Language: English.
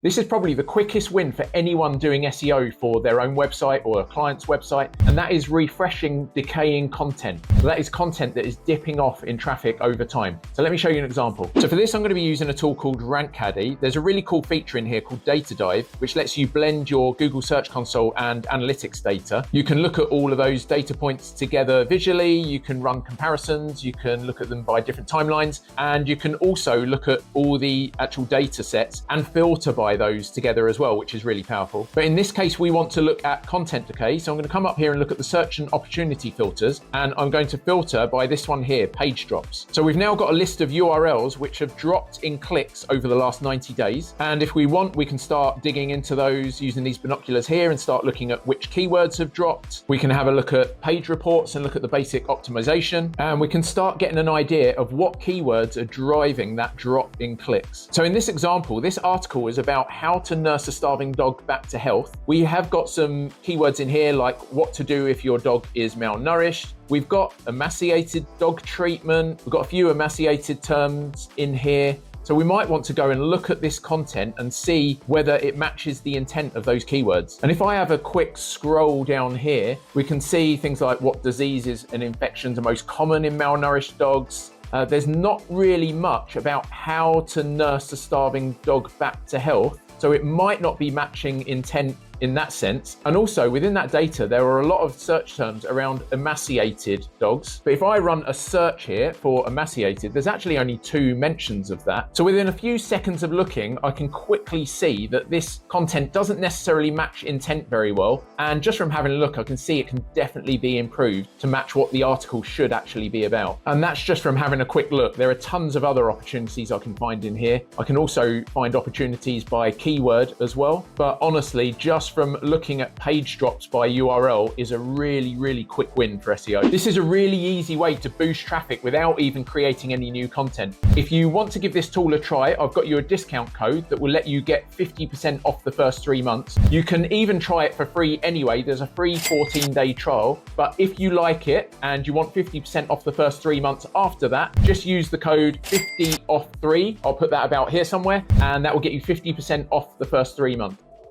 This is probably the quickest win for anyone doing SEO for their own website or a client's website, and that is refreshing decaying content. So that is content that is dipping off in traffic over time. So let me show you an example. So for this, I'm going to be using a tool called Rank Caddy. There's a really cool feature in here called Data Dive, which lets you blend your Google Search Console and analytics data. You can look at all of those data points together visually, you can run comparisons, you can look at them by different timelines, and you can also look at all the actual data sets and filter by those together as well, which is really powerful. But in this case, we want to look at content decay. So I'm going to come up here and look at the search and opportunity filters, and I'm going to filter by this one here, page drops. So we've now got a list of URLs which have dropped in clicks over the last 90 days. And if we want, we can start digging into those using these binoculars here and start looking at which keywords have dropped. We can have a look at page reports and look at the basic optimization, and we can start getting an idea of what keywords are driving that drop in clicks. So in this example, this article is about how to nurse a starving dog back to health. We have got some keywords in here like what to do if your dog is malnourished. We've got emaciated dog treatment. We've got a few emaciated terms in here. So we might want to go and look at this content and see whether it matches the intent of those keywords. And if I have a quick scroll down here, we can see things like what diseases and infections are most common in malnourished dogs. There's not really much about how to nurse a starving dog back to health, so it might not be matching intent in that sense. And also within that data, there are a lot of search terms around emaciated dogs. But if I run a search here for emaciated, there's actually only 2 mentions of that. So within a few seconds of looking, I can quickly see that this content doesn't necessarily match intent very well. And just from having a look, I can see it can definitely be improved to match what the article should actually be about. And that's just from having a quick look. There are tons of other opportunities I can find in here. I can also find opportunities by keyword as well. But honestly, just from looking at page drops by URL is a really quick win for SEO. This is a really easy way to boost traffic without even creating any new content. If you want to give this tool a try, I've got you a discount code that will let you get 50% off the first 3 months. You can even try it for free anyway. There's a free 14-day trial, but if you like it and you want 50% off the first 3 months after that, just use the code 50off3. I'll put that about here somewhere, and that will get you 50% off the first 3 months.